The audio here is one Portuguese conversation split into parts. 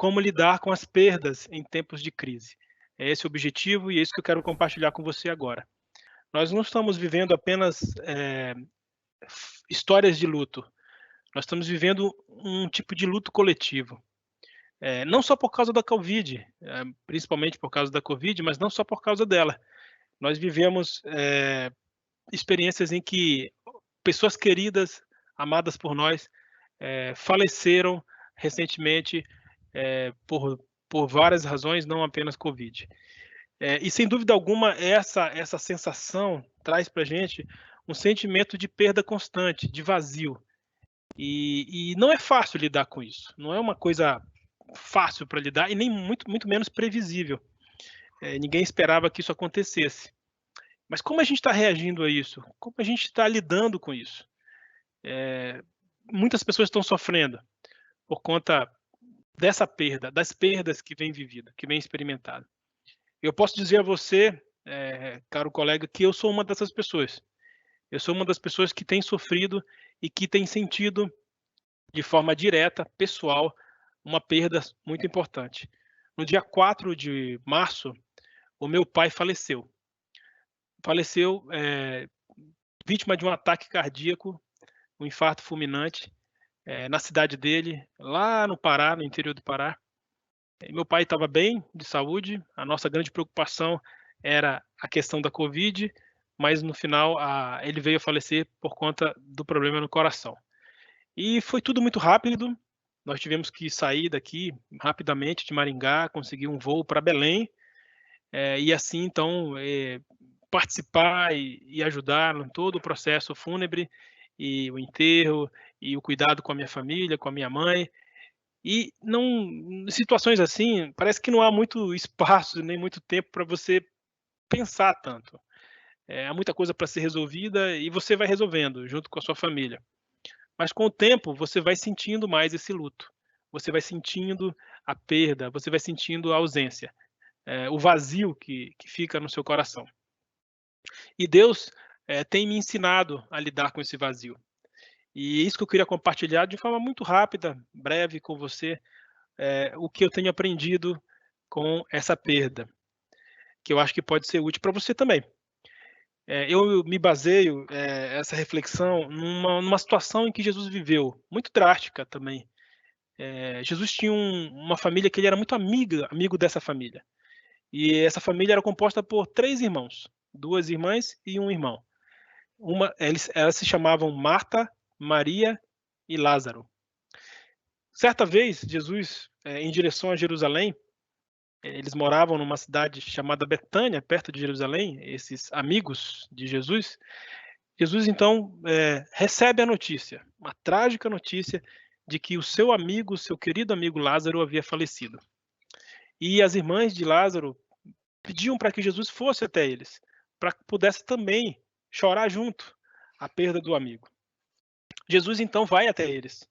como lidar com as perdas em tempos de crise. É esse o objetivo e é isso que eu quero compartilhar com você agora. Nós não estamos vivendo apenas histórias de luto, nós estamos vivendo um tipo de luto coletivo. Não só por causa da Covid, principalmente por causa da Covid, mas não só por causa dela. Nós vivemos experiências em que pessoas queridas, amadas por nós, faleceram recentemente por várias razões, não apenas Covid. E sem dúvida alguma, essa sensação traz para a gente um sentimento de perda constante, de vazio. E não é fácil lidar com isso. Não é uma coisa fácil para lidar e nem muito menos previsível. Ninguém esperava que isso acontecesse. Mas como a gente está reagindo a isso? Como a gente está lidando com isso? Muitas pessoas estão sofrendo por conta dessa perda, das perdas que vem vivida, que vem experimentada. Eu posso dizer a você, caro colega, que eu sou uma dessas pessoas. Eu sou uma das pessoas que tem sofrido e que tem sentido de forma direta, pessoal, uma perda muito importante. No dia 4 de março, o meu pai faleceu. Faleceu, vítima de um ataque cardíaco, um infarto fulminante, na cidade dele, lá no Pará, no interior do Pará. Meu pai estava bem de saúde, a nossa grande preocupação era a questão da Covid, mas no final ele veio a falecer por conta do problema no coração. E foi tudo muito rápido, nós tivemos que sair daqui rapidamente de Maringá, conseguir um voo para Belém, e assim então participar e ajudar em todo o processo fúnebre, e o enterro, e o cuidado com a minha família, com a minha mãe. E não, situações assim, parece que não há muito espaço, nem muito tempo para você pensar tanto. Há muita coisa para ser resolvida e você vai resolvendo junto com a sua família. Mas com o tempo você vai sentindo mais esse luto, você vai sentindo a perda, você vai sentindo a ausência, o vazio que fica no seu coração. E Deus tem me ensinado a lidar com esse vazio. E é isso que eu queria compartilhar de forma muito rápida, breve com você, o que eu tenho aprendido com essa perda, que eu acho que pode ser útil para você também. Eu me baseio, essa reflexão numa situação em que Jesus viveu, muito drástica também. Jesus tinha uma família que ele era muito amigo dessa família. E essa família era composta por 3 irmãos, 2 irmãs e um irmão. Elas se chamavam Marta, Maria e Lázaro. Certa vez, Jesus, em direção a Jerusalém, eles moravam numa cidade chamada Betânia, perto de Jerusalém, esses amigos de Jesus. Jesus então recebe a notícia, uma trágica notícia, de que o seu amigo, seu querido amigo Lázaro havia falecido. E as irmãs de Lázaro pediam para que Jesus fosse até eles, para que pudesse também chorar junto a perda do amigo. Jesus então vai até eles.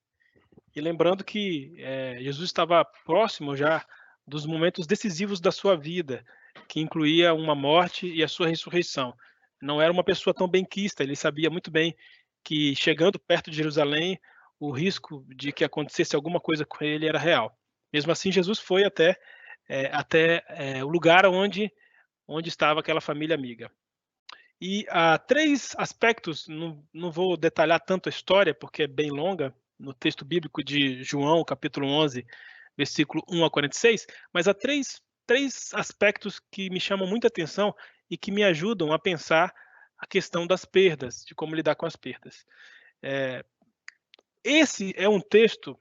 E lembrando que Jesus estava próximo já dos momentos decisivos da sua vida, que incluía uma morte e a sua ressurreição. Não era uma pessoa tão benquista, ele sabia muito bem que chegando perto de Jerusalém, o risco de que acontecesse alguma coisa com ele era real. Mesmo assim, Jesus foi até o lugar onde estava aquela família amiga. E há 3 aspectos, não vou detalhar tanto a história, porque é bem longa, no texto bíblico de João, capítulo 11, versículo 1 a 46, mas há três aspectos que me chamam muita atenção e que me ajudam a pensar a questão das perdas, de como lidar com as perdas. Esse é um texto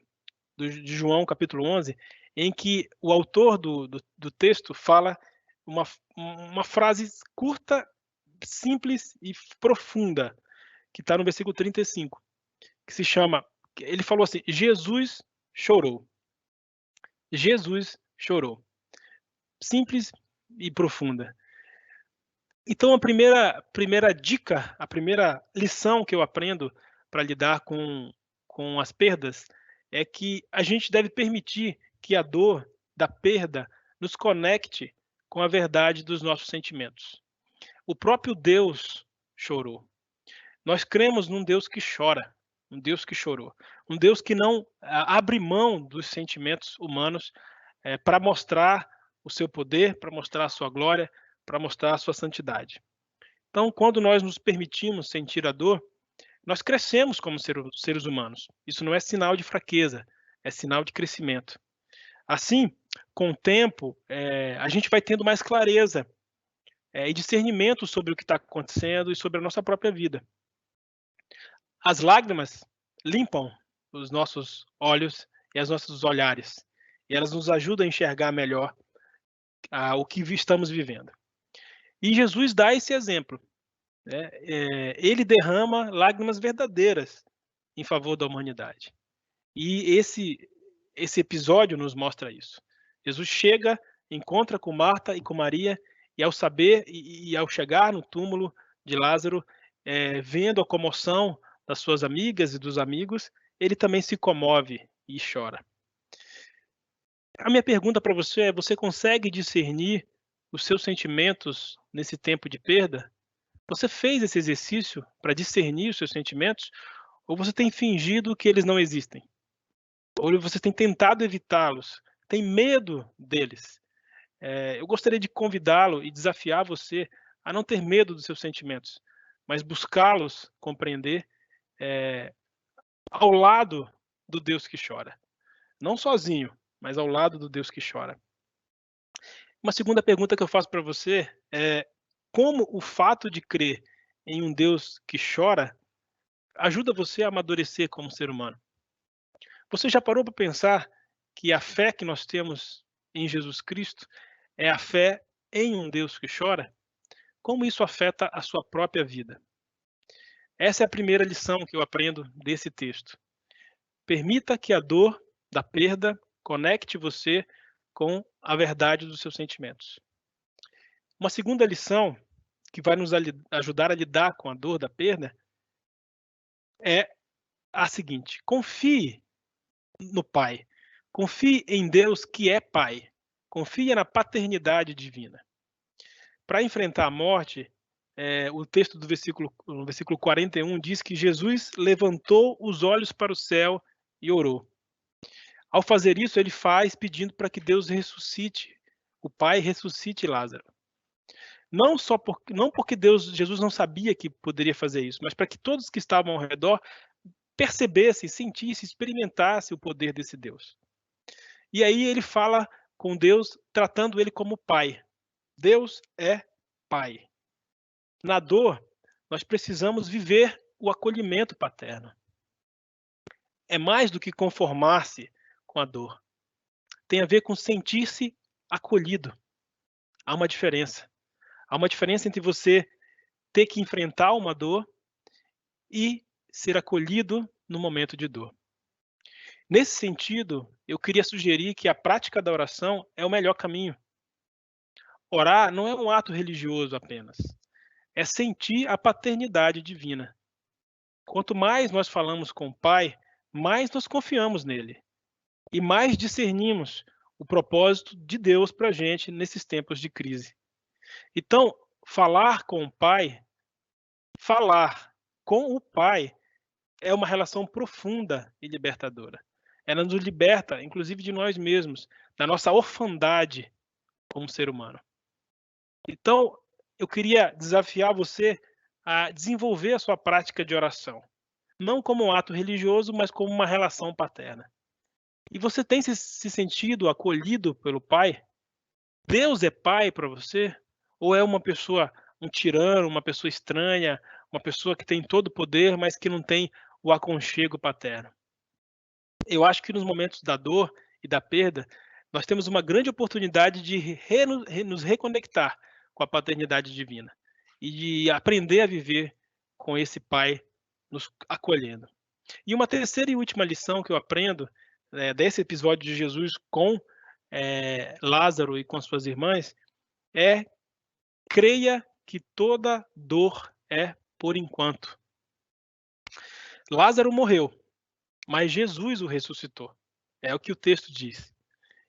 de João, capítulo 11, em que o autor do texto fala uma frase curta, simples e profunda, que está no versículo 35, que se chama, ele falou assim: Jesus chorou. Jesus chorou. Simples e profunda. Então a primeira dica, a primeira lição que eu aprendo para lidar com as perdas é que a gente deve permitir que a dor da perda nos conecte com a verdade dos nossos sentimentos. O próprio Deus chorou. Nós cremos num Deus que chora, um Deus que chorou, um Deus que não abre mão dos sentimentos humanos, para mostrar o seu poder, para mostrar a sua glória, para mostrar a sua santidade. Então, quando nós nos permitimos sentir a dor, nós crescemos como seres humanos. Isso não é sinal de fraqueza, é sinal de crescimento. Assim, com o tempo, a gente vai tendo mais clareza e discernimento sobre o que está acontecendo e sobre a nossa própria vida. As lágrimas limpam os nossos olhos e os nossos olhares, e elas nos ajudam a enxergar melhor o que estamos vivendo. E Jesus dá esse exemplo, né? Ele derrama lágrimas verdadeiras em favor da humanidade. E esse episódio nos mostra isso. Jesus chega, encontra com Marta e com Maria, e ao saber e ao chegar no túmulo de Lázaro, vendo a comoção das suas amigas e dos amigos, ele também se comove e chora. A minha pergunta para você é: você consegue discernir os seus sentimentos nesse tempo de perda? Você fez esse exercício para discernir os seus sentimentos? Ou você tem fingido que eles não existem? Ou você tem tentado evitá-los? Tem medo deles? Eu gostaria de convidá-lo e desafiar você a não ter medo dos seus sentimentos, mas buscá-los compreender ao lado do Deus que chora. Não sozinho, mas ao lado do Deus que chora. Uma segunda pergunta que eu faço para você é: como o fato de crer em um Deus que chora ajuda você a amadurecer como ser humano? Você já parou para pensar que a fé que nós temos em Jesus Cristo é a fé em um Deus que chora? Como isso afeta a sua própria vida? Essa é a primeira lição que eu aprendo desse texto. Permita que a dor da perda conecte você com a verdade dos seus sentimentos. Uma segunda lição que vai nos ajudar a lidar com a dor da perda é a seguinte: confie no Pai. Confie em Deus que é Pai. Confie na paternidade divina. Para enfrentar a morte, o texto do no versículo 41 diz que Jesus levantou os olhos para o céu e orou. Ao fazer isso, ele faz pedindo para que Deus ressuscite, o Pai ressuscite Lázaro. Não porque Jesus não sabia que poderia fazer isso, mas para que todos que estavam ao redor percebessem, sentissem, experimentassem o poder desse Deus. E aí ele fala com Deus, tratando ele como Pai. Deus é Pai. Na dor, nós precisamos viver o acolhimento paterno. É mais do que conformar-se com a dor. Tem a ver com sentir-se acolhido. Há uma diferença. Há uma diferença entre você ter que enfrentar uma dor e ser acolhido no momento de dor. Nesse sentido, eu queria sugerir que a prática da oração é o melhor caminho. Orar não é um ato religioso apenas. É sentir a paternidade divina. Quanto mais nós falamos com o Pai, mais nós confiamos nele. E mais discernimos o propósito de Deus para a gente nesses tempos de crise. Então, falar com o Pai é uma relação profunda e libertadora. Ela nos liberta, inclusive, de nós mesmos, da nossa orfandade como ser humano. Então, eu queria desafiar você a desenvolver a sua prática de oração, não como um ato religioso, mas como uma relação paterna. E você tem se sentido acolhido pelo Pai? Deus é Pai para você? Ou é uma pessoa, um tirano, uma pessoa estranha, uma pessoa que tem todo o poder, mas que não tem o aconchego paterno? Eu acho que nos momentos da dor e da perda, nós temos uma grande oportunidade de nos reconectar com a paternidade divina e de aprender a viver com esse Pai nos acolhendo. E uma terceira e última lição que eu aprendo desse episódio de Jesus com Lázaro e com suas irmãs é: creia que toda dor é por enquanto. Lázaro morreu, mas Jesus o ressuscitou. É o que o texto diz.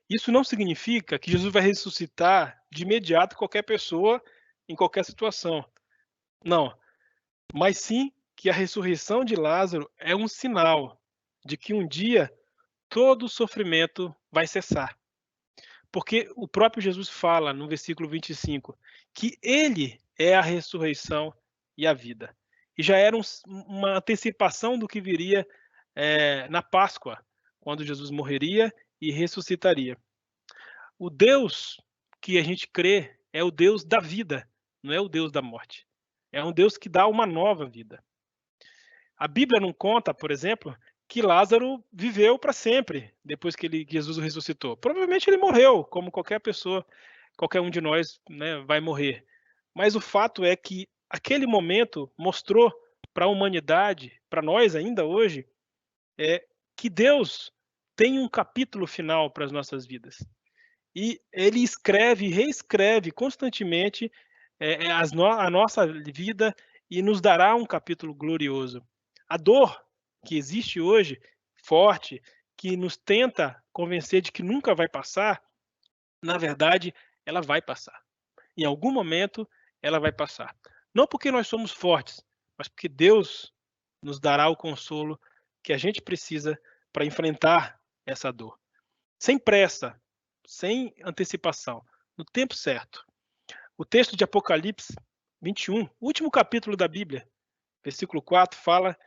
Isso não significa que Jesus vai ressuscitar de imediato qualquer pessoa em qualquer situação. Não, mas sim que a ressurreição de Lázaro é um sinal de que um dia todo o sofrimento vai cessar. Porque o próprio Jesus fala no versículo 25 que ele é a ressurreição e a vida. E já era uma antecipação do que viria na Páscoa, quando Jesus morreria e ressuscitaria. O Deus que a gente crê é o Deus da vida, não é o Deus da morte. É um Deus que dá uma nova vida. A Bíblia não conta, por exemplo, que Lázaro viveu para sempre depois que Jesus o ressuscitou. Provavelmente ele morreu, como qualquer pessoa, qualquer um de nós, né, vai morrer. Mas o fato é que aquele momento mostrou para a humanidade, para nós ainda hoje, que Deus tem um capítulo final para as nossas vidas. E ele escreve e reescreve constantemente a nossa vida e nos dará um capítulo glorioso. A dor que existe hoje, forte, que nos tenta convencer de que nunca vai passar, na verdade, ela vai passar. Em algum momento, ela vai passar. Não porque nós somos fortes, mas porque Deus nos dará o consolo que a gente precisa para enfrentar essa dor. Sem pressa, sem antecipação, no tempo certo. O texto de Apocalipse 21, último capítulo da Bíblia, versículo 4, fala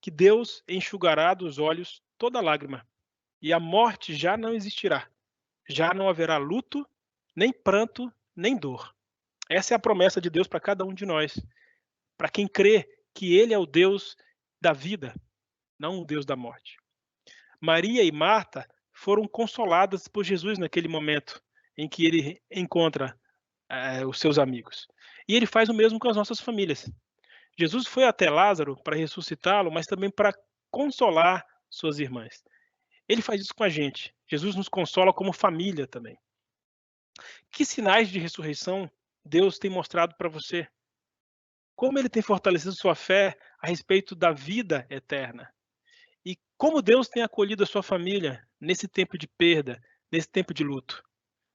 que Deus enxugará dos olhos toda lágrima, e a morte já não existirá. Já não haverá luto, nem pranto, nem dor. Essa é a promessa de Deus para cada um de nós, para quem crê que Ele é o Deus da vida, não o Deus da morte. Maria e Marta foram consoladas por Jesus naquele momento em que ele encontra os seus amigos. E ele faz o mesmo com as nossas famílias. Jesus foi até Lázaro para ressuscitá-lo, mas também para consolar suas irmãs. Ele faz isso com a gente. Jesus nos consola como família também. Que sinais de ressurreição Deus tem mostrado para você? Como ele tem fortalecido sua fé a respeito da vida eterna? E como Deus tem acolhido a sua família nesse tempo de perda, nesse tempo de luto?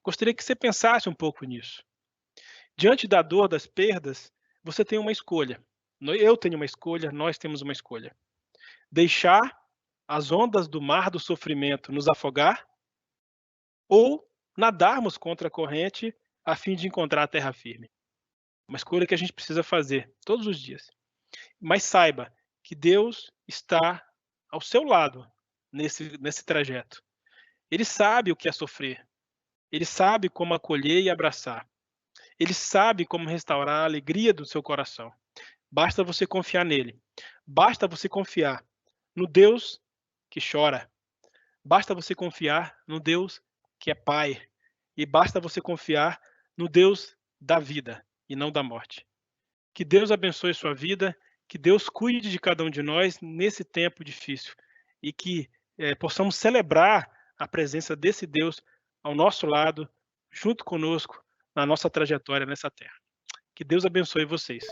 Gostaria que você pensasse um pouco nisso. Diante da dor das perdas, você tem uma escolha. Eu tenho uma escolha, nós temos uma escolha. Deixar as ondas do mar do sofrimento nos afogar ou nadarmos contra a corrente a fim de encontrar a terra firme. Uma escolha que a gente precisa fazer todos os dias. Mas saiba que Deus está ao seu lado nesse trajeto. Ele sabe o que é sofrer. Ele sabe como acolher e abraçar. Ele sabe como restaurar a alegria do seu coração. Basta você confiar nele. Basta você confiar no Deus que chora. Basta você confiar no Deus que é Pai. E basta você confiar no Deus da vida e não da morte. Que Deus abençoe sua vida, que Deus cuide de cada um de nós nesse tempo difícil e que possamos celebrar a presença desse Deus ao nosso lado, junto conosco, na nossa trajetória nessa terra. Que Deus abençoe vocês.